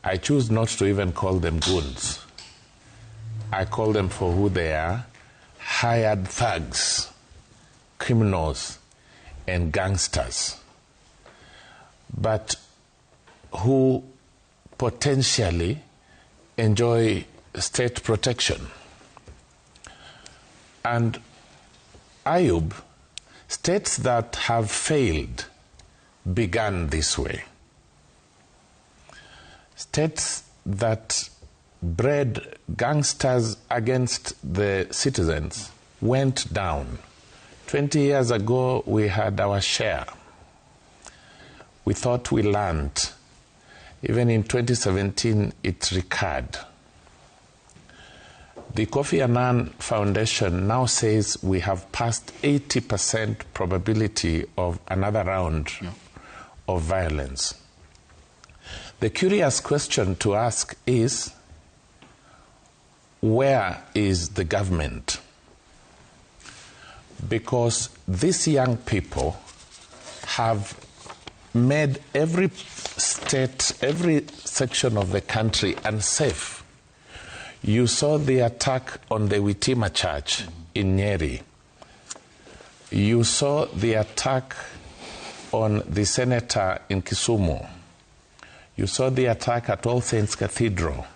I choose not to even call them goons. I call them for who they are, hired thugs, criminals, and gangsters, but who potentially enjoy state protection. And Ayub, states that have failed began this way. States that bred gangsters against the citizens went down. 20 years ago, we had our share. We thought we learned. Even in 2017, it recurred. The Kofi Annan Foundation now says we have passed 80% probability of another round of violence. The curious question to ask is, where is the government? Because these young people have made every state, every section of the country unsafe. You saw the attack on the Witima Church in Nyeri. You saw the attack on the senator in Kisumu. You saw the attack at All Saints Cathedral.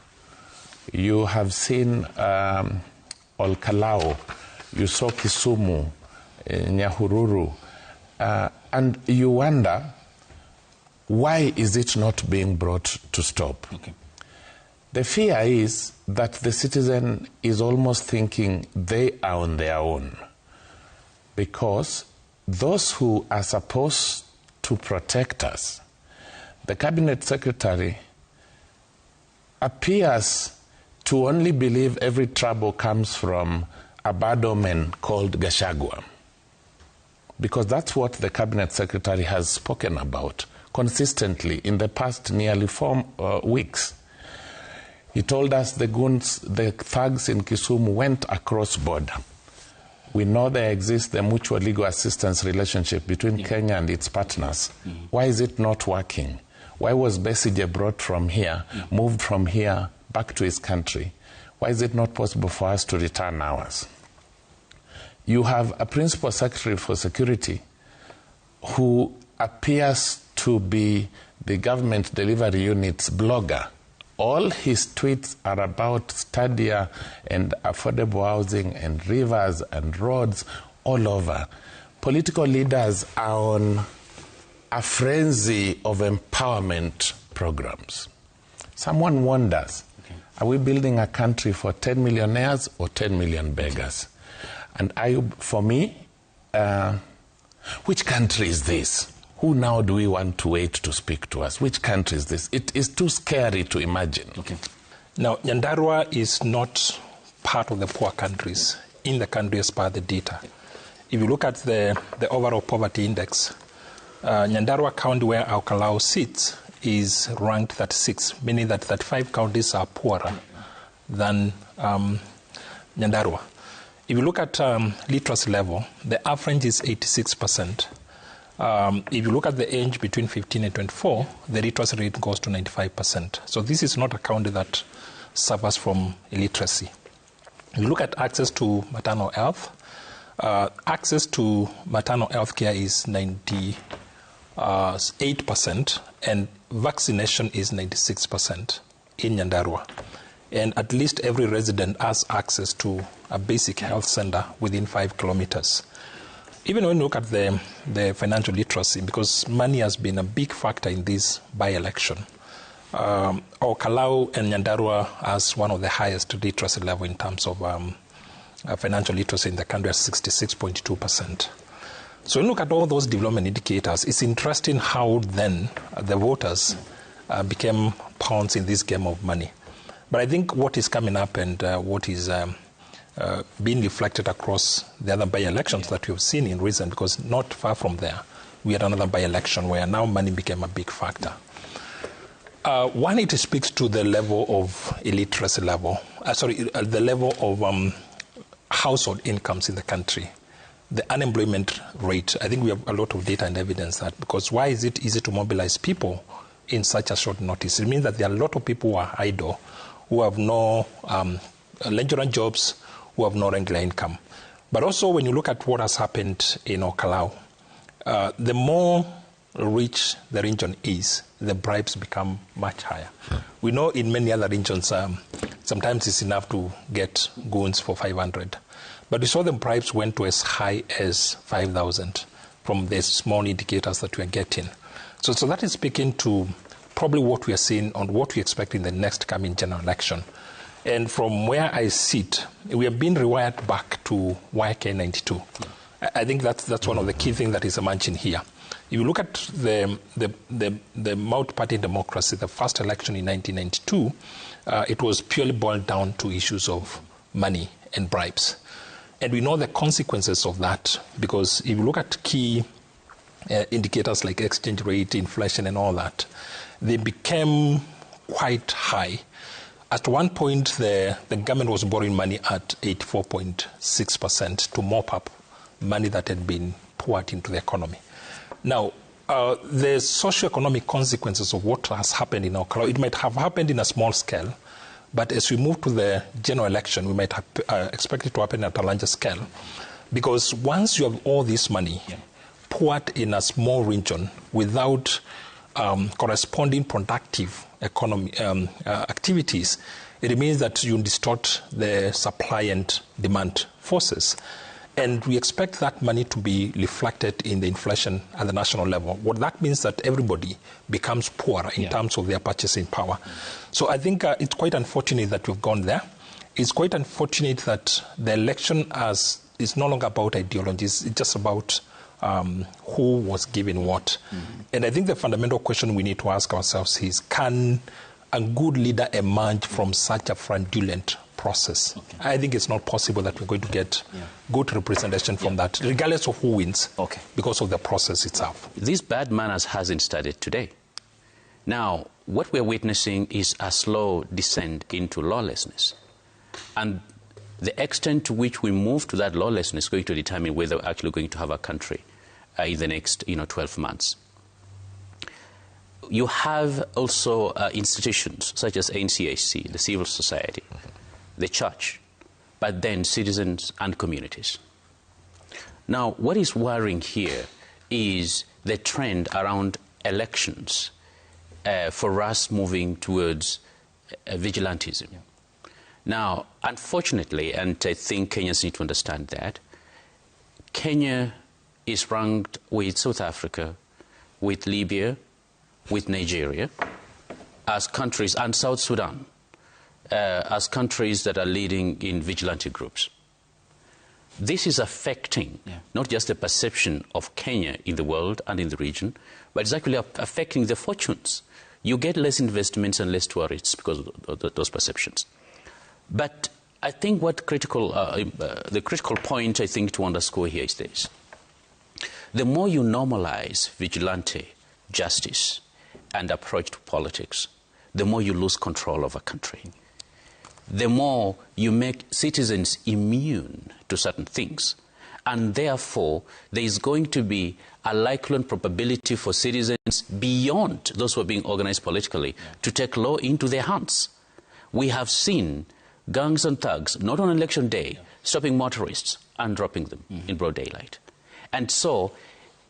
You have seen Ol Kalou. You saw Kisumu, Nyahururu. And you wonder, why is it not being brought to stop? Okay. The fear is that the citizen is almost thinking they are on their own, because those who are supposed to protect us, the cabinet secretary, appears to only believe every trouble comes from a bad omen called Gachagua, because that's what the cabinet secretary has spoken about consistently in the past nearly 4 weeks. He told us the goons, the thugs in Kisumu went across border. We know there exists the mutual legal assistance relationship between Kenya and its partners. Why is it not working? Why was Besigye brought from here, moved from here back to his country? Why is it not possible for us to return ours? You have a principal secretary for security who appears to be the government delivery unit's blogger. All his tweets are about stadia and affordable housing and rivers and roads all over. Political leaders are on a frenzy of empowerment programs. Someone wonders, are we building a country for 10 millionaires or 10 million beggars? And for me, which country is this? Who now do we want to wait to speak to us? Which country is this? It is too scary to imagine. Okay. Now, Nyandarua is not part of the poor countries in the country as per the data. If you look at the overall poverty index, Nyandarua County, where Ol Kalou sits, is ranked 36, meaning that 35 counties are poorer than Nyandarua. If you look at literacy level, the average is 86%. If you look at the age between 15 and 24, the literacy rate goes to 95%. So this is not a county that suffers from illiteracy. If you look at access to maternal health, access to maternal health care is 98%, and vaccination is 96% in Nyandarua. And at least every resident has access to a basic health center within 5 kilometers. Even when you look at the financial literacy, because money has been a big factor in this by-election, Ol Kalou and Nyandarua has one of the highest literacy level in terms of financial literacy in the country at 66.2%. So when you look at all those development indicators, it's interesting how then the voters became pawns in this game of money. But I think what is coming up and what is being reflected across the other by-elections that we've seen in recent, because not far from there, we had another by-election where now money became a big factor. One, it speaks to the level of illiteracy level, the level of household incomes in the country. The unemployment rate, I think we have a lot of data and evidence that, because why is it easy to mobilize people in such a short notice. It means that there are a lot of people who are idle, who have no legitimate jobs, who have no regular income. But also when you look at what has happened in Ol Kalou, the more rich the region is, the bribes become much higher. We know in many other regions, sometimes it's enough to get goons for 500. But we saw the bribes went to as high as 5,000 from the small indicators that we are getting. So that is speaking to probably what we are seeing and what we expect in the next coming general election. And from where I sit, we have been rewired back to YK92. I think that's one of the key things that is emerging here. If you look at the multi-party democracy, the first election in 1992, it was purely boiled down to issues of money and bribes. And we know the consequences of that, because if you look at key indicators like exchange rate, inflation, and all that, they became quite high. At one point, the government was borrowing money at 84.6% to mop up money that had been poured into the economy. Now, the socio-economic consequences of what has happened in Ol Kalou, it might have happened in a small scale, but as we move to the general election, we might expect it to happen at a larger scale. Because once you have all this money poured in a small region without corresponding productive economy activities, it means that you distort the supply and demand forces. And we expect that money to be reflected in the inflation at the national level. What that means that everybody becomes poorer in terms of their purchasing power. So I think it's quite unfortunate that we've gone there. It's quite unfortunate that the election is no longer about ideologies. It's just about who was given what. And I think the fundamental question we need to ask ourselves is, can a good leader emerge from such a fraudulent process? I think it's not possible that we're going to get good representation from that, regardless of who wins, because of the process itself. This bad manners hasn't started today. Now, what we're witnessing is a slow descent into lawlessness. And the extent to which we move to that lawlessness is going to determine whether we're actually going to have a country in the next 12 months. You have also institutions such as NCAC, the civil society, the church, but then citizens and communities. Now, what is worrying here is the trend around elections for us moving towards vigilantism. Now, unfortunately, and I think Kenyans need to understand that, Kenya is ranked with South Africa, with Libya, with Nigeria, as countries, and South Sudan, as countries that are leading in vigilante groups. This is affecting not just the perception of Kenya in the world and in the region, but it's actually affecting the fortunes. You get less investments and less tourists because of those perceptions. But I think what the critical point I think to underscore here is this. The more you normalize vigilante justice and approach to politics, the more you lose control of a country. The more you make citizens immune to certain things. And therefore, there is going to be a likely probability for citizens beyond those who are being organized politically to take law into their hands. We have seen gangs and thugs, not on election day, stopping motorists and dropping them in broad daylight. And so,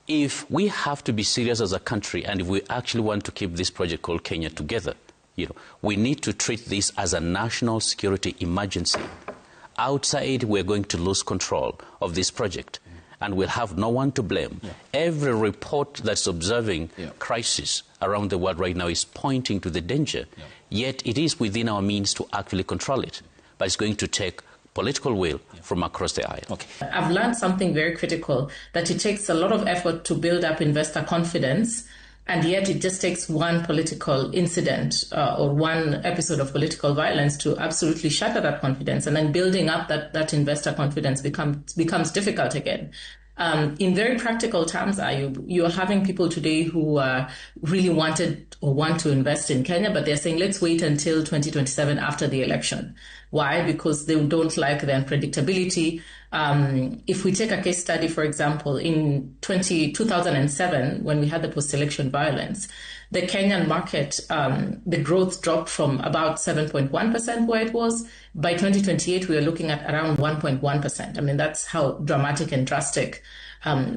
if we have to be serious as a country, and if we actually want to keep this project called Kenya together, we need to treat this as a national security emergency. Outside, we're going to lose control of this project, and we'll have no one to blame. Every report that's observing crisis around the world right now is pointing to the danger, yet it is within our means to actually control it. But it's going to take political will from across the aisle. I've learned something very critical, that it takes a lot of effort to build up investor confidence, and yet it just takes one political incident or one episode of political violence to absolutely shatter that confidence. And then building up that investor confidence becomes difficult again. In very practical terms, you're having people today who really wanted or want to invest in Kenya, but they're saying, let's wait until 2027 after the election. Why? Because they don't like the unpredictability. If we take a case study, for example, in 2007, when we had the post-election violence, the Kenyan market, the growth dropped from about 7.1% where it was. By 2028, we are looking at around 1.1%. I mean, that's how dramatic and drastic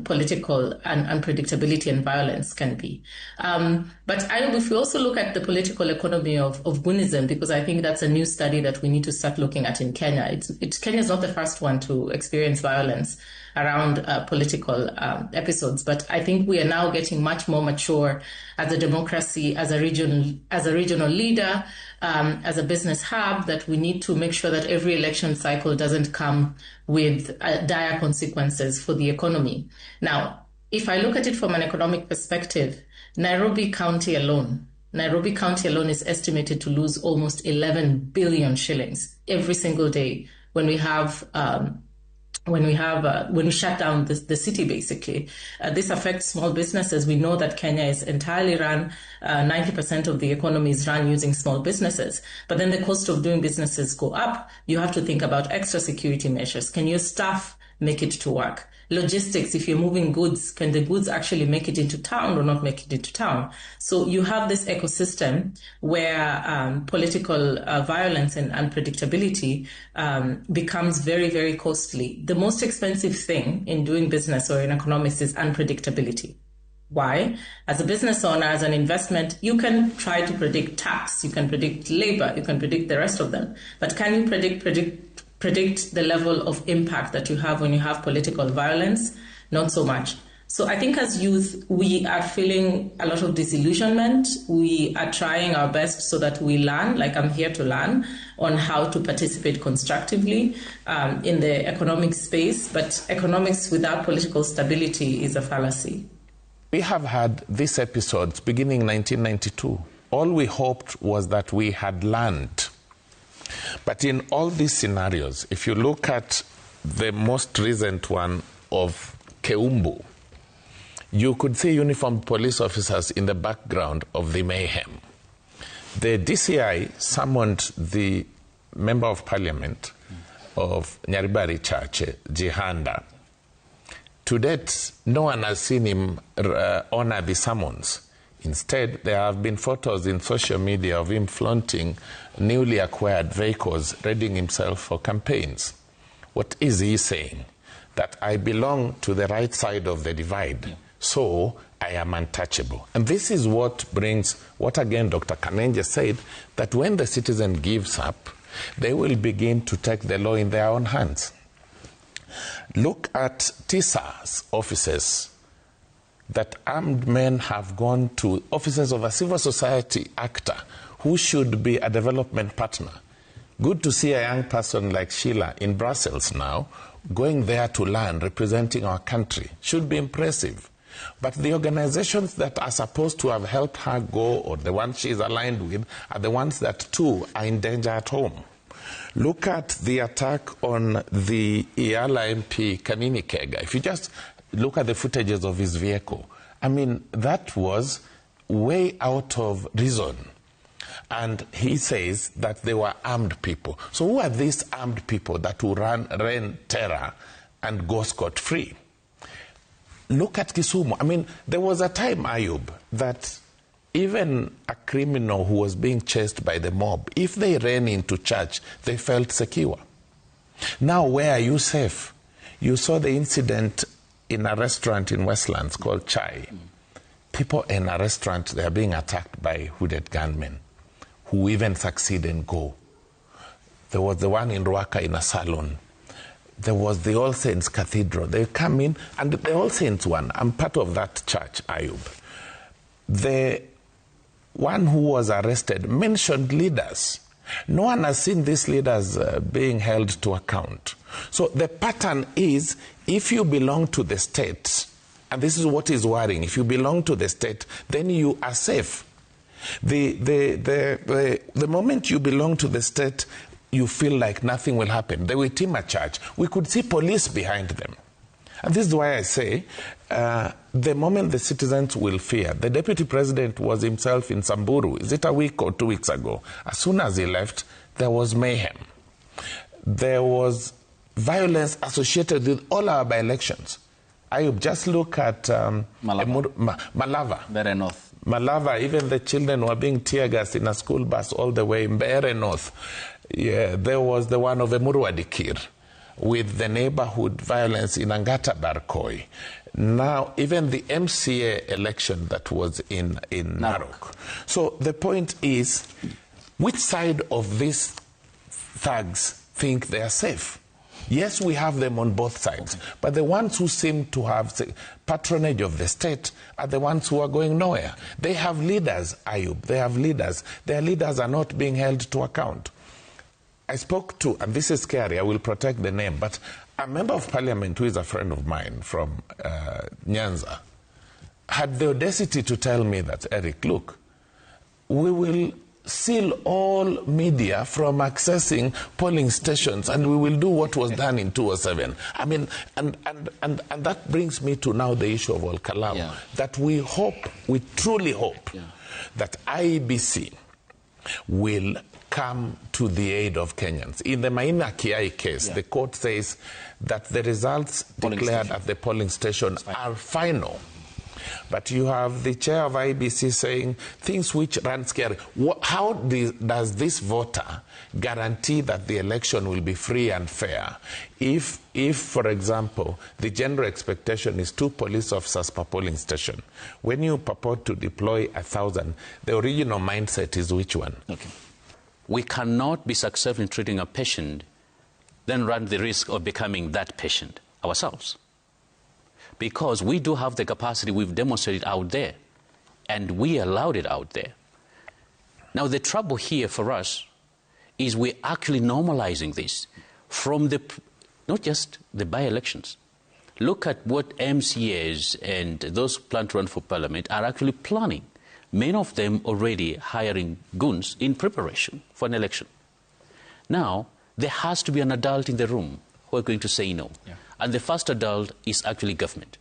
political and unpredictability and violence can be. But if we also look at the political economy of Goonism, because I think that's a new study that we need to start looking at in Kenya. Kenya is not the first one to experience violence around political episodes, but I think we are now getting much more mature as a democracy, as a regional leader, as a business hub, that we need to make sure that every election cycle doesn't come with dire consequences for the economy. Now, if I look at it from an economic perspective, Nairobi County alone is estimated to lose almost 11 billion shillings every single day when we shut down the city, basically. This affects small businesses. We know that Kenya is entirely run, 90% of the economy is run using small businesses. But then the cost of doing businesses go up. You have to think about extra security measures. Can your staff make it to work? Logistics, if you're moving goods, can the goods actually make it into town or not make it into town? So you have this ecosystem where political violence and unpredictability becomes very, very costly. The most expensive thing in doing business or in economics is unpredictability. Why? As a business owner, as an investment, you can try to predict tax, you can predict labor, you can predict the rest of them. But can you predict the level of impact that you have when you have political violence? Not so much. So I think as youth, we are feeling a lot of disillusionment. We are trying our best so that we learn, like I'm here to learn, on how to participate constructively in the economic space. But economics without political stability is a fallacy. We have had these episodes beginning 1992. All we hoped was that we had learned. But in all these scenarios, if you look at the most recent one of Keumbu, you could see uniformed police officers in the background of the mayhem. The DCI summoned the Member of Parliament of Nyaribari Church, Jihanda. To date, no one has seen him honor the summons. Instead, there have been photos in social media of him flaunting newly acquired vehicles, readying himself for campaigns. What is he saying? That I belong to the right side of the divide, so I am untouchable. And this is what brings, what again Dr. Kanenje said, that when the citizen gives up, they will begin to take the law in their own hands. Look at TISA's offices, that armed men have gone to offices of a civil society actor who should be a development partner. Good to see a young person like Sheila in Brussels now, going there to learn, representing our country. Should be impressive. But the organizations that are supposed to have helped her go, or the ones she's aligned with, are the ones that too are in danger at home. Look at the attack on the Iala MP, Kanini Kega. If you just look at the footages of his vehicle, I mean, that was way out of reason. And he says that they were armed people. So who are these armed people that will reign terror and go scot-free? Look at Kisumu. I mean, there was a time, Ayub, that even a criminal who was being chased by the mob, if they ran into church, they felt secure. Now, where are you safe? You saw the incident in a restaurant in Westlands called Chai. People in a restaurant, they are being attacked by hooded gunmen who even succeed and go. There was the one in Ruaka in a salon. There was the All Saints Cathedral. They come in, and the All Saints one, I'm part of that church, Ayub. The one who was arrested mentioned leaders. No one has seen these leaders being held to account. So the pattern is, if you belong to the state, and this is what is worrying, if you belong to the state, then you are safe. The moment you belong to the state, you feel like nothing will happen. They will team a church. We could see police behind them. And this is why I say, the moment the citizens will fear. The deputy president was himself in Samburu. Is it a week or 2 weeks ago? As soon as he left, there was mayhem. There was violence associated with all our by-elections. Ayub, just look at Malava. Very north. Malava, even the children were being tear gassed in a school bus all the way in Mbeere North. Yeah, there was the one of Emurua Dikir with the neighborhood violence in Angata Barkoi. Now, even the MCA election that was in Narok. So the point is, which side of these thugs think they are safe? Yes, we have them on both sides, but the ones who seem to have patronage of the state are the ones who are going nowhere. They have leaders, Ayub. They have leaders. Their leaders are not being held to account. I spoke to, and this is scary, I will protect the name, but a member of parliament who is a friend of mine from Nyanza had the audacity to tell me that, Eric, look, we will seal all media from accessing polling stations, and we will do what was done in 2007. I mean, and that brings me to now the issue of Ol Kalou, that we truly hope that IEBC will come to the aid of Kenyans. In the Maina Kiai case, the court says that the results declared at the polling station are final. But you have the chair of IBC saying things which run scary. How does this voter guarantee that the election will be free and fair if, for example, the general expectation is 2 police officers per polling station? When you purport to deploy 1,000, the original mindset is which one? Okay. We cannot be successful in treating a patient, then run the risk of becoming that patient ourselves. Because we do have the capacity, we've demonstrated out there, and we allowed it out there. Now, the trouble here for us is we're actually normalizing this from not just the by-elections. Look at what MCAs and those plan to run for parliament are actually planning. Many of them already hiring goons in preparation for an election. Now, there has to be an adult in the room who are going to say no. Yeah. And the first adult is actually government.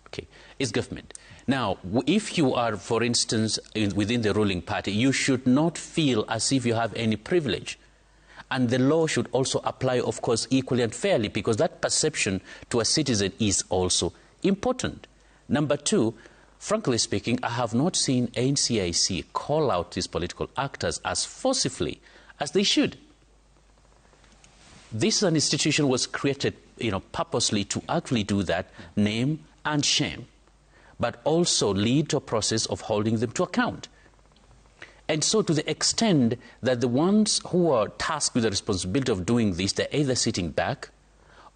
Okay, it's government. Now, if you are, for instance, within the ruling party, you should not feel as if you have any privilege. And the law should also apply, of course, equally and fairly, because that perception to a citizen is also important. Number 2, frankly speaking, I have not seen NCIC call out these political actors as forcefully as they should. This is an institution was created, purposely to actually do that, name and shame, but also lead to a process of holding them to account. And so to the extent that the ones who are tasked with the responsibility of doing this, they're either sitting back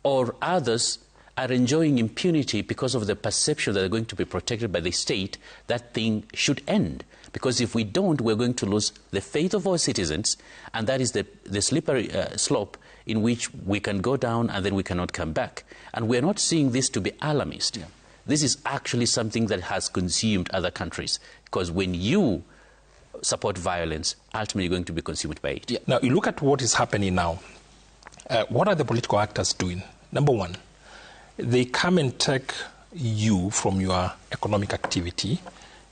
or others are enjoying impunity because of the perception that they're going to be protected by the state, that thing should end. Because if we don't, we're going to lose the faith of our citizens, and that is the slippery slope in which we can go down and then we cannot come back. And we're not seeing this to be alarmist. Yeah. This is actually something that has consumed other countries, because when you support violence, ultimately you're going to be consumed by it. Yeah. Now, you look at what is happening now. What are the political actors doing? Number 1, they come and take you from your economic activity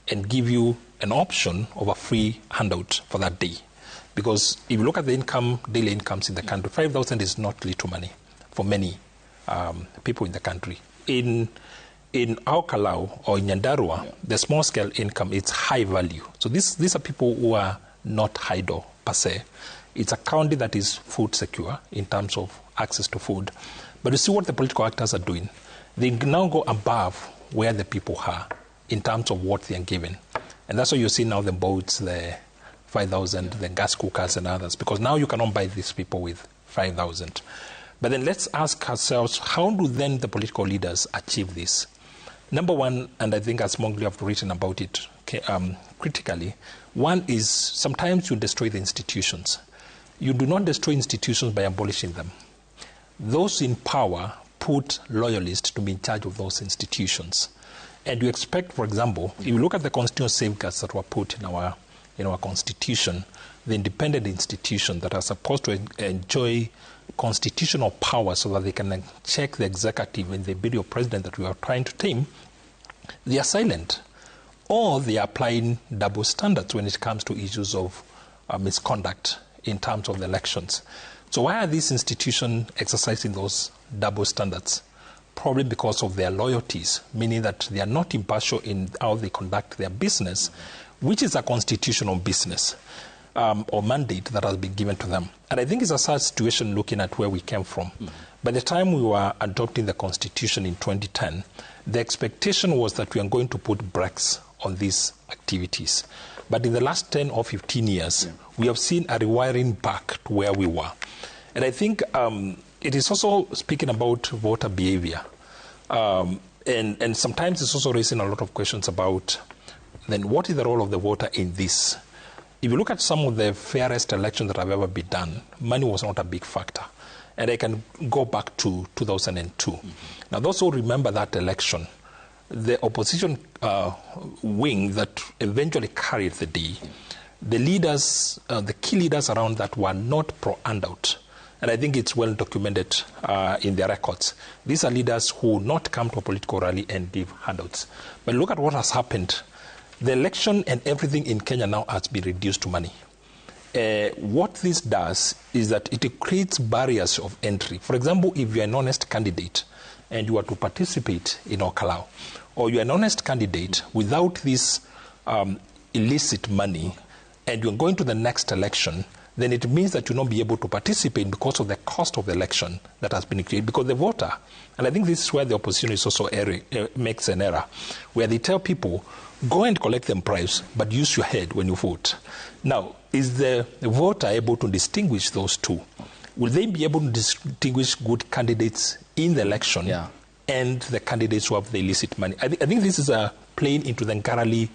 and give you an option of a free handout for that day. Because if you look at the daily incomes in the country, 5,000 is not little money for many people in the country. In Ol Kalou or in Nyandarua, the small scale income is high value. So these are people who are not idle per se. It's a county that is food secure in terms of access to food. But you see what the political actors are doing. They now go above where the people are in terms of what they are given. And that's why you see now the boats, the 5,000, the gas cookers and others, because now you cannot buy these people with 5,000. But then let's ask ourselves, how do then the political leaders achieve this? Number 1, and I think as Mongli have written about it critically, one is sometimes you destroy the institutions. You do not destroy institutions by abolishing them. Those in power put loyalists to be in charge of those institutions. And you expect, for example, if you look at the constitutional safeguards that were put in our constitution, the independent institutions that are supposed to enjoy constitutional power so that they can check the executive and the ability of president that we are trying to tame, they are silent. Or they are applying double standards when it comes to issues of misconduct in terms of the elections. So why are these institutions exercising those double standards? Probably because of their loyalties, meaning that they are not impartial in how they conduct their business, which is a constitutional business or mandate that has been given to them. And I think it's a sad situation looking at where we came from. By the time we were adopting the Constitution in 2010, the expectation was that we are going to put brakes on these activities. But in the last 10 or 15 years, we have seen a rewiring back to where we were. And I think it is also speaking about voter behavior. And sometimes it's also raising a lot of questions about then what is the role of the voter in this? If you look at some of the fairest elections that have ever been done, money was not a big factor. And I can go back to 2002. Now, those who remember that election, the opposition wing that eventually carried the day, the leaders, the key leaders around that were not pro-handout. And I think it's well documented in their records. These are leaders who will not come to a political rally and give handouts. But look at what has happened. The election and everything in Kenya now has been reduced to money. What this does is that it creates barriers of entry. For example, if you're an honest candidate and you are to participate in Ol Kalou, or you're an honest candidate without this illicit money, and you're going to the next election, then it means that you'll not be able to participate because of the cost of the election that has been created, because the voter, and I think this is where the opposition is also makes an error, where they tell people, go and collect them bribes, but use your head when you vote. Now, is the voter able to distinguish those two? Will they be able to distinguish good candidates in the election and the candidates who have the illicit money? I think this is playing into the garrulity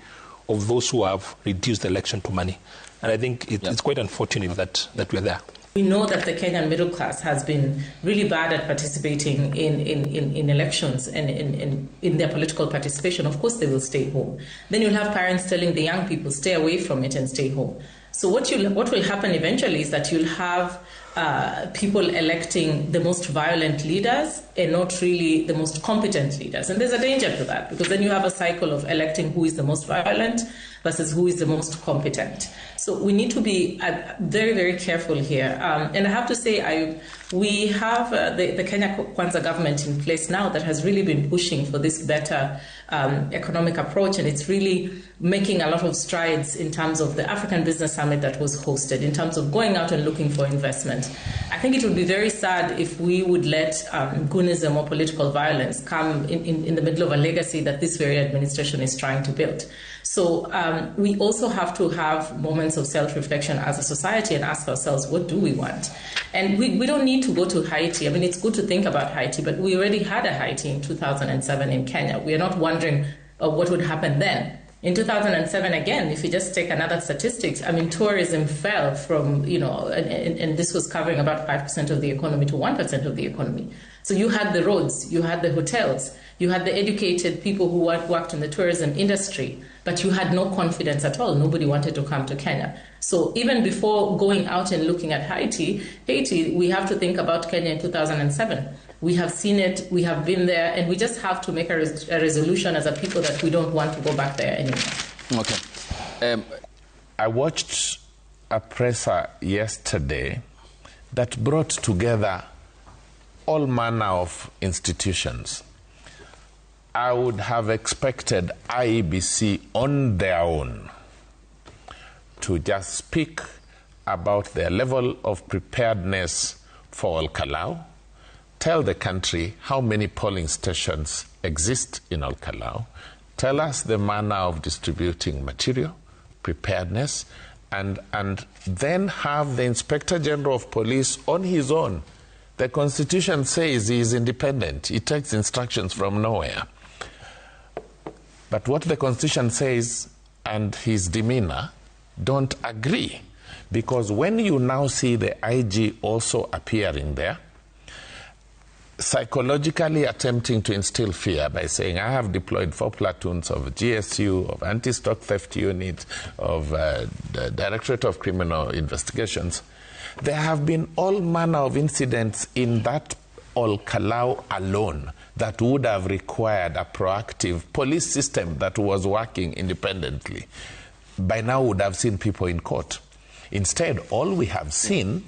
of those who have reduced the election to money. And I think it's quite unfortunate that we're there. We know that the Kenyan middle class has been really bad at participating in elections and in their political participation. Of course, they will stay home. Then you'll have parents telling the young people, stay away from it and stay home. So what will happen eventually is that you'll have people electing the most violent leaders and not really the most competent leaders. And there's a danger to that, because then you have a cycle of electing who is the most violent versus who is the most competent. So we need to be very, very careful here. And I have to say, we have the Kenya Kwanza government in place now that has really been pushing for this better economic approach, and it's really making a lot of strides in terms of the African Business Summit that was hosted, in terms of going out and looking for investment. I think it would be very sad if we would let goonism or political violence come in the middle of a legacy that this very administration is trying to build. So we also have to have moments of self-reflection as a society and ask ourselves, what do we want? And we don't need to go to Haiti. I mean, it's good to think about Haiti, but we already had a Haiti in 2007 in Kenya. We are not wondering what would happen then. In 2007, again, if you just take another statistics, I mean, tourism fell from, and this was covering about 5% of the economy to 1% of the economy. So you had the roads, you had the hotels, you had the educated people who worked in the tourism industry, but you had no confidence at all. Nobody wanted to come to Kenya. So even before going out and looking at Haiti, we have to think about Kenya in 2007. We have seen it, we have been there, and we just have to make a resolution as a people that we don't want to go back there anymore. Okay. I watched a presser yesterday that brought together all manner of institutions. I would have expected IEBC on their own to just speak about their level of preparedness for Ol Kalou, tell the country how many polling stations exist in Ol Kalou, tell us the manner of distributing material, preparedness, and then have the Inspector General of Police on his own. The Constitution says he is independent. He takes instructions from nowhere. But what the Constitution says and his demeanor don't agree. Because when you now see the IG also appearing there, psychologically attempting to instill fear by saying, I have deployed 4 platoons of GSU, of anti-stock theft unit, of the Directorate of Criminal Investigations, there have been all manner of incidents in that Ol Kalou alone that would have required a proactive police system that was working independently. By now would have seen people in court. Instead, all we have seen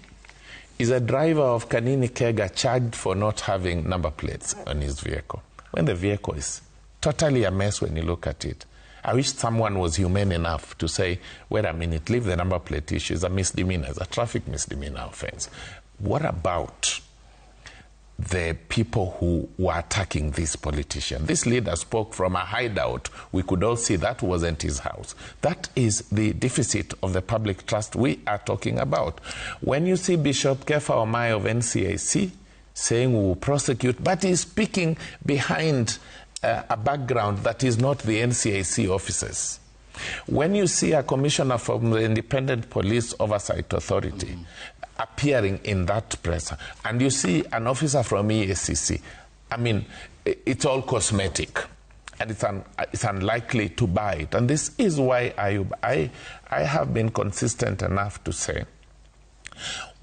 is a driver of Kanini Kega charged for not having number plates on his vehicle, when the vehicle is totally a mess when you look at it. I wish someone was humane enough to say, wait a minute, leave the number plate issue. It's a misdemeanor, it's a traffic misdemeanor offense. What about the people who were attacking this politician? This leader spoke from a hideout. We could all see that wasn't his house. That is the deficit of the public trust we are talking about. When you see Bishop Kefa Omai of NCAC saying we will prosecute, but he's speaking behind a background that is not the NCAC officers. When you see a commissioner from the Independent Police Oversight Authority appearing in that press, and you see an officer from EACC, I mean, it's all cosmetic, and it's unlikely to buy it. And this is why I have been consistent enough to say,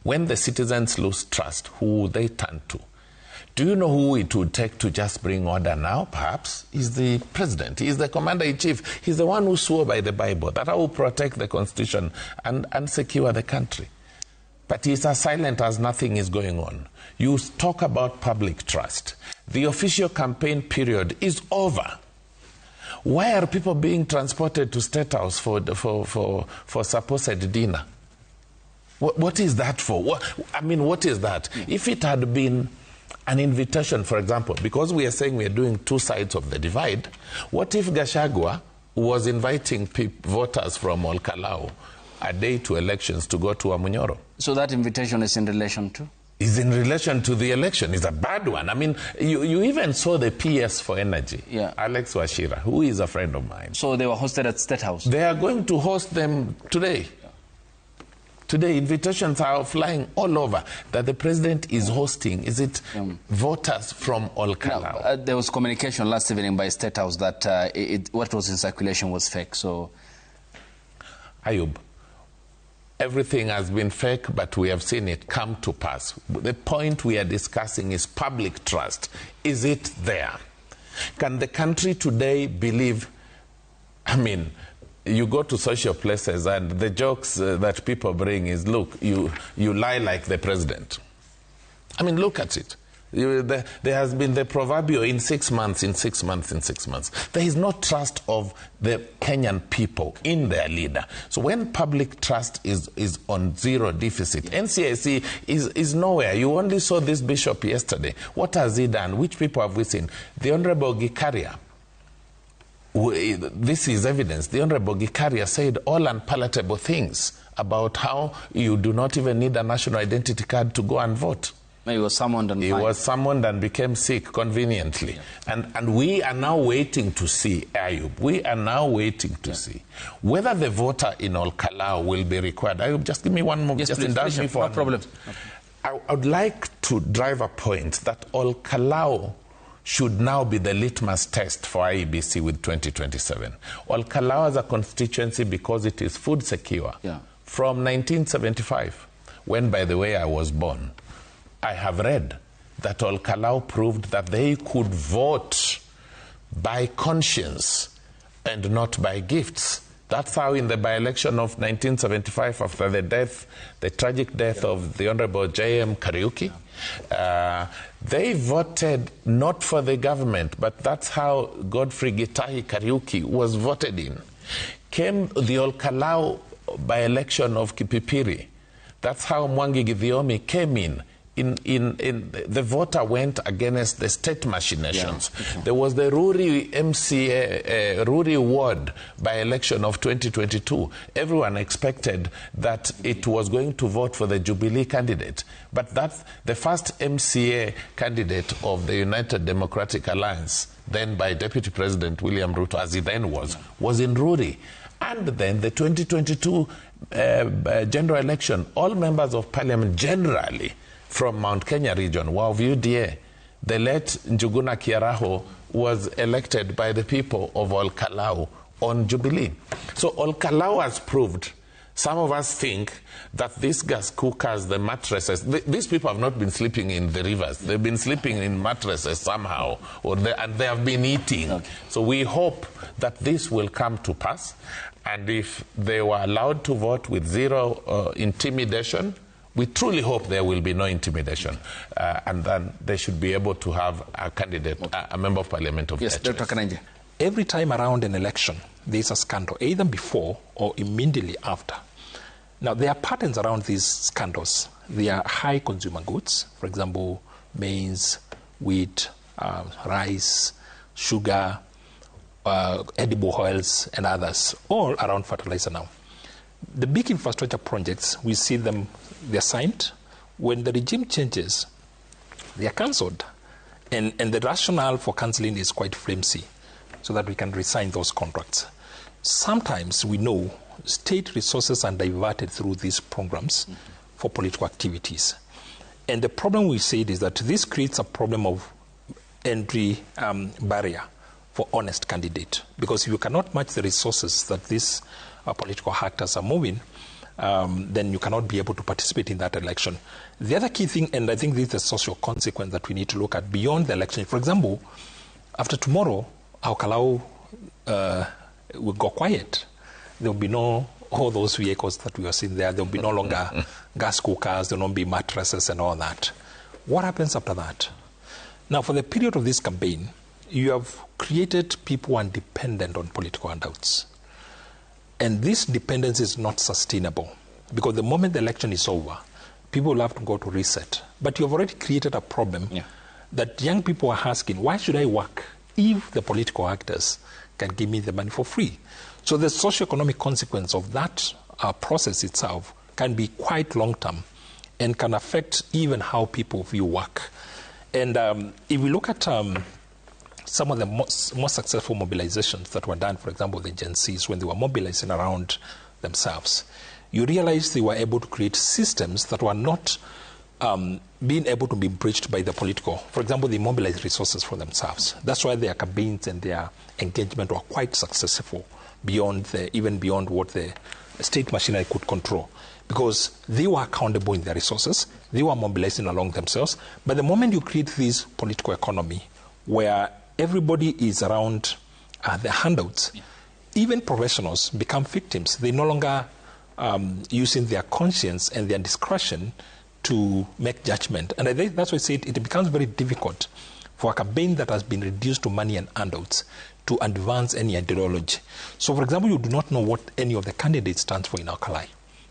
when the citizens lose trust, who will they turn to? Do you know who it would take to just bring order now? Perhaps is the president. He's the commander-in-chief. He's the one who swore by the Bible that I will protect the Constitution and secure the country. But he's as silent as nothing is going on. You talk about public trust. The official campaign period is over. Why are people being transported to State House for supposed dinner? What is that for? What is that? If it had been an invitation, for example, because we are saying we are doing two sides of the divide, what if Gachagua was inviting voters from Ol Kalou a day to elections to go to Amunyoro? So that invitation is in relation to? Is in relation to the election. It's a bad one. I mean, you even saw the PS for Energy, Alex Washira, who is a friend of mine. So they were hosted at State House? They are going to host them today. Today, invitations are flying all over that the president is hosting. Is it voters from Ol Kalou? There was communication last evening by State House that what was in circulation was fake. So, Ayub, everything has been fake, but we have seen it come to pass. The point we are discussing is public trust. Is it there? Can the country today believe, you go to social places and the jokes that people bring is, look, you lie like the president. Look at it. There has been the proverbial in 6 months. There is no trust of the Kenyan people in their leader. So when public trust is on zero deficit, NCAC is nowhere. You only saw this bishop yesterday. What has he done? Which people have we seen? The Honorable Gikaria. This is evidence. The Honorable Gikaria said all unpalatable things about how you do not even need a national identity card to go and vote. He was summoned and was summoned and became sick conveniently. And we are now waiting to see, Ayub, we are now waiting to see whether the voter in Ol Kalou will be required. Ayub, just give me one moment. Yes, just indulge me for no problem. I would like to drive a point that Ol Kalou should now be the litmus test for IEBC with 2027. Ol Kalou as a constituency, because it is food secure, from 1975, when, by the way, I was born, I have read that Ol Kalou proved that they could vote by conscience and not by gifts. That's how in the by-election of 1975, after the tragic death of the Honorable J.M. Kariuki, they voted not for the government, but that's how Godfrey Gitahi Kariuki was voted in. Came the Ol Kalou by-election of Kipipiri. That's how Mwangi Githiomi came in. The voter went against the state machinations. There was the Ruri MCA, Ruri Ward by-election of 2022. Everyone expected that it was going to vote for the Jubilee candidate. But that's the first MCA candidate of the United Democratic Alliance, then by Deputy President William Ruto, as he then was in Ruri. And then the 2022 general election, all members of parliament generally from Mount Kenya region, of UDA, the late Njuguna Kiaraho was elected by the people of Ol Kalou on Jubilee. So Ol Kalou has proved, some of us think that these gas cookers, the mattresses, these people have not been sleeping in the rivers. They've been sleeping in mattresses somehow, and they have been eating. Okay. So we hope that this will come to pass. And if they were allowed to vote with zero intimidation We truly hope there will be no intimidation, and then they should be able to have a candidate, a member of parliament of Yes, their Dr. choice. Karanja. Every time around an election, there's a scandal, either before or immediately after. Now, there are patterns around these scandals. They are high consumer goods, for example, maize, wheat, rice, sugar, edible oils, and others, all around fertilizer now. The big infrastructure projects, we see them, they're signed. When the regime changes, they are cancelled. And the rationale for cancelling is quite flimsy, so that we can resign those contracts. Sometimes we know state resources are diverted through these programs for political activities. And the problem we see is that this creates a problem of entry barrier for honest candidate. Because if you cannot match the resources that these political actors are moving, then you cannot be able to participate in that election. The other key thing, and I think this is a social consequence that we need to look at beyond the election. For example, after tomorrow, Ol Kalou will go quiet. There will be no all those vehicles that we are seeing there. There will be no longer gas cookers. There will not be mattresses and all that. What happens after that? Now, for the period of this campaign, you have created people who are dependent on political handouts. And this dependence is not sustainable, because the moment the election is over, people will have to go to reset. But you've already created a problem that young people are asking, why should I work if the political actors can give me the money for free? So the socioeconomic consequence of that process itself can be quite long-term and can affect even how people view work. And if we look at some of the most successful mobilizations that were done, for example, the Gen Zs, when they were mobilizing around themselves, you realize they were able to create systems that were not being able to be breached by the political. For example, they mobilized resources for themselves. That's why their campaigns and their engagement were quite successful, even beyond what the state machinery could control. Because they were accountable in their resources, they were mobilizing along themselves. But the moment you create this political economy where everybody is around the handouts, even professionals become victims. They no longer using their conscience and their discretion to make judgment. And I think that's why I say it becomes very difficult for a campaign that has been reduced to money and handouts to advance any ideology. So, for example, you do not know what any of the candidates stands for in Ol Kalou,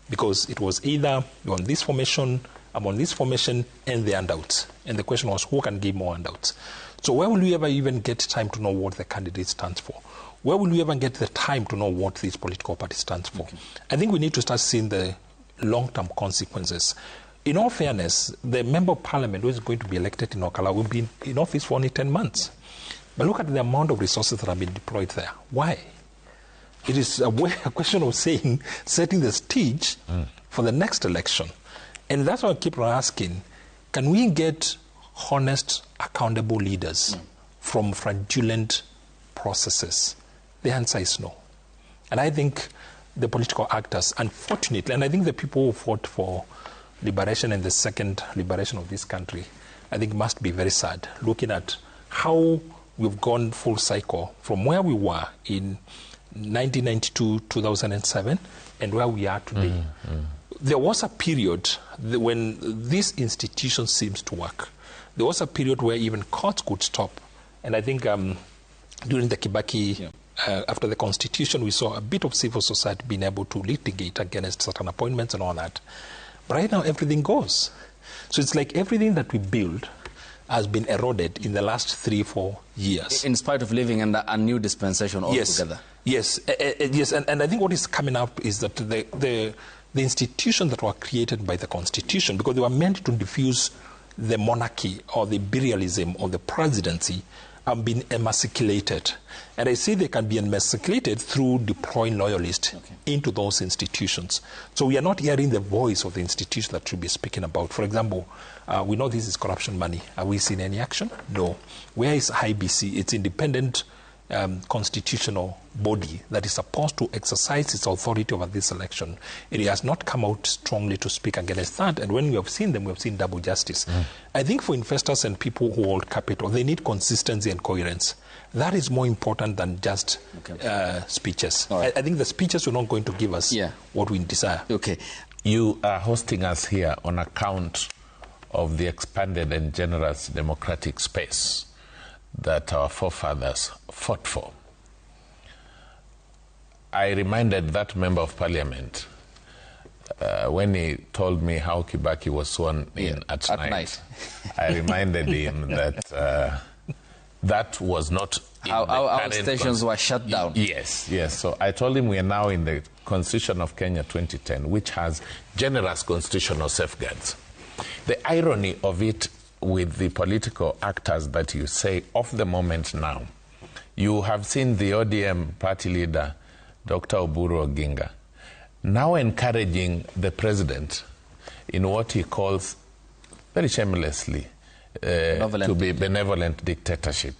because it was either you're on this formation, I'm on this formation, and the handouts. And the question was, who can give more handouts? So where will we ever even get time to know what the candidate stands for? Where will we ever get the time to know what this political party stands for? Okay. I think we need to start seeing the long-term consequences. In all fairness, the member of parliament who is going to be elected in Ol Kalou will be in office for only 10 months. But look at the amount of resources that have been deployed there. Why? It is a question of setting the stage for the next election. And that's why I keep on asking, can we get honest, accountable leaders from fraudulent processes? The answer is no. And I think the political actors, unfortunately, and I think the people who fought for liberation and the second liberation of this country, I think must be very sad, looking at how we've gone full cycle from where we were in 1992, 2007, and where we are today. There was a period when this institution seems to work. There was a period where even courts could stop. And I think during the Kibaki, after the Constitution, we saw a bit of civil society being able to litigate against certain appointments and all that. But right now, everything goes. So it's like everything that we build has been eroded in the last 3-4 years. In spite of living under a new dispensation altogether. Yes. And I think what is coming up is that the institutions that were created by the Constitution, because they were meant to diffuse the monarchy or the imperialism or the presidency, have been emasculated. And I say they can be emasculated through deploying loyalists into those institutions. So we are not hearing the voice of the institution that should be speaking about. For example, we know this is corruption money. Have we seen any action? No. Where is IBC? It's independent constitutional body that is supposed to exercise its authority over this election. It has not come out strongly to speak against that. And when we have seen them, we have seen double justice. I think for investors and people who hold capital, they need consistency and coherence. That is more important than just speeches. Right. I think the speeches are not going to give us what we desire. Okay. you are hosting us here on account of the expanded and generous democratic space that our forefathers fought for. I reminded that member of parliament when he told me how Kibaki was sworn in at night. I reminded him that that was not our stations were shut down. Yes. So I told him we are now in the Constitution of Kenya 2010, which has generous constitutional safeguards. The irony of it with the political actors that you say of the moment now, you have seen the ODM party leader, Dr. Oburu Oginga, now encouraging the president in what he calls, very shamelessly, to be benevolent dictatorship.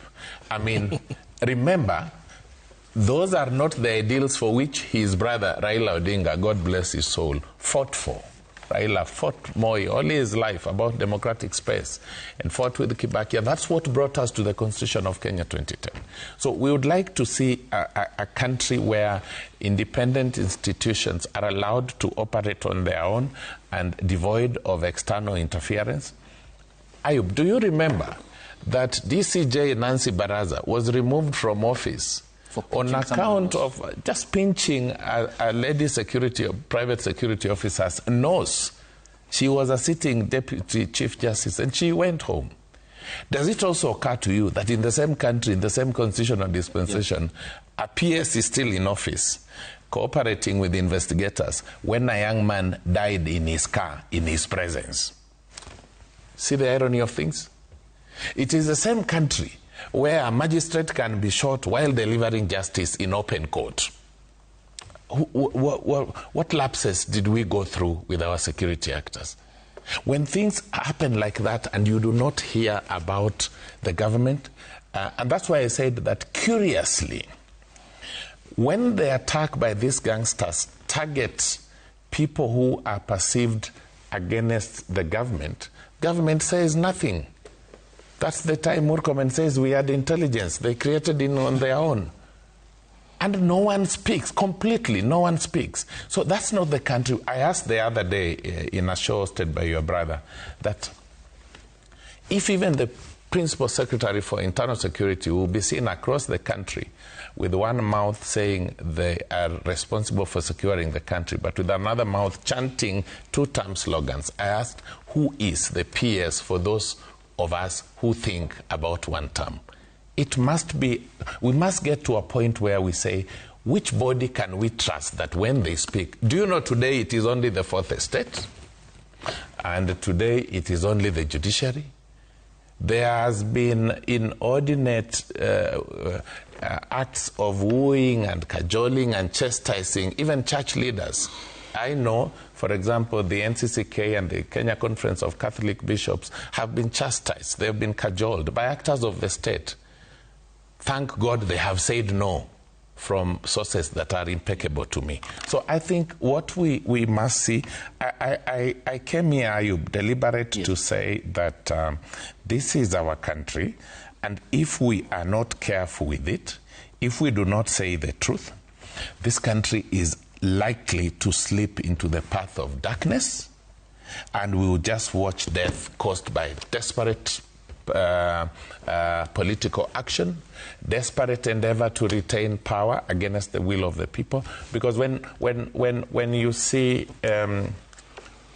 I mean, remember, those are not the ideals for which his brother Raila Odinga, God bless his soul, fought for. Raila fought Moi all his life about democratic space and fought with Kibaki. That's what brought us to the Constitution of Kenya 2010. So we would like to see a country where independent institutions are allowed to operate on their own and devoid of external interference. Ayub, do you remember that DCJ Nancy Baraza was removed from office on account of just pinching a lady security, private security officer's nose? She was a sitting deputy chief justice and she went home. Does it also occur to you that in the same country, in the same constitutional dispensation, a PS is still in office, cooperating with investigators when a young man died in his car in his presence? See the irony of things? It is the same country where a magistrate can be shot while delivering justice in open court. What lapses did we go through with our security actors? When things happen like that and you do not hear about the government, and that's why I said that curiously, when the attack by these gangsters targets people who are perceived against the government says nothing. That's the time Murkomen says we had intelligence. They created it on their own. And no one speaks, completely, no one speaks. So that's not the country. I asked the other day in a show hosted by your brother that if even the Principal Secretary for Internal Security will be seen across the country with one mouth saying they are responsible for securing the country, but with another mouth chanting two-term slogans, I asked, who is the PS for those of us who think about one term? It must be, we must get to a point where we say, which body can we trust that when they speak? Do you know today it is only the fourth estate? And today it is only the judiciary? There has been inordinate acts of wooing and cajoling and chastising, even church leaders. I know, for example, the NCCK and the Kenya Conference of Catholic Bishops have been chastised. They have been cajoled by actors of the state. Thank God they have said no from sources that are impeccable to me. So I think what we must see, I came here, Ayub, deliberate to say that this is our country, and if we are not careful with it, if we do not say the truth, this country is likely to slip into the path of darkness, and we will just watch death caused by desperate political action, desperate endeavor to retain power against the will of the people. Because when you see,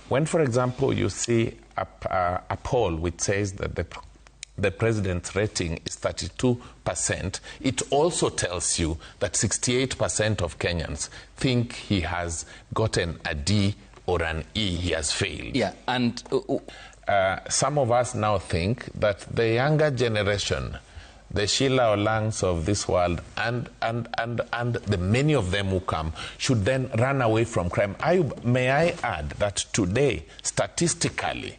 when for example you see a poll which says that the president's rating is 32%, it also tells you that 68% of Kenyans think he has gotten a D or an E, he has failed. Yeah, and some of us now think that the younger generation, the Sheila Olangs of this world, and the many of them who come, should then run away from crime. May I add that today, statistically,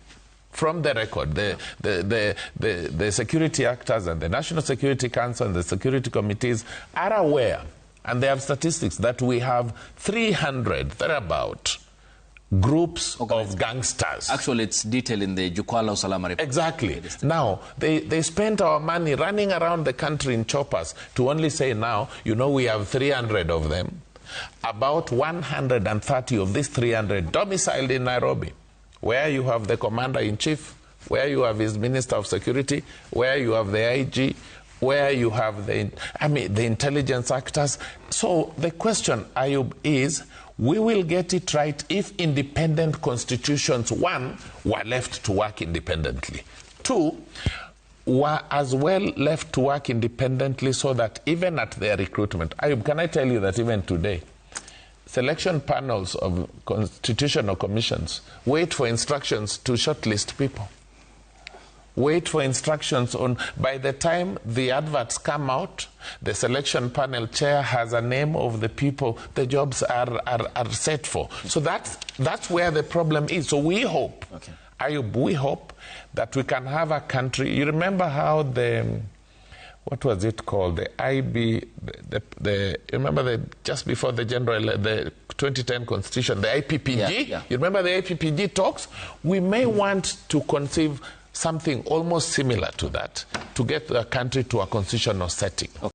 from the record, the security actors and the National Security Council and the security committees are aware, and they have statistics, that we have 300, thereabout, groups of gangsters. Actually, it's detailed in the Jukwaa Usalama report. Exactly. Now, they spent our money running around the country in choppers to only say now, you know, we have 300 of them. about 130 of these 300 domiciled in Nairobi, where you have the commander-in-chief, where you have his minister of security, where you have the IG, where you have the intelligence actors. So the question, Ayub, is we will get it right if independent constitutions, one, were left to work independently. Two, were as well left to work independently so that even at their recruitment, Ayub, can I tell you that even today, selection panels of constitutional commissions wait for instructions to shortlist people. Wait for instructions on, by the time the adverts come out, the selection panel chair has a name of the people the jobs are set for. So that's where the problem is. So we hope, okay, Ayub, we hope that we can have a country. You remember how what was it called? The IB, remember just before the the 2010 constitution, the IPPG? Yeah. You remember the IPPG talks? We may want to conceive something almost similar to that to get the country to a constitutional setting. Okay.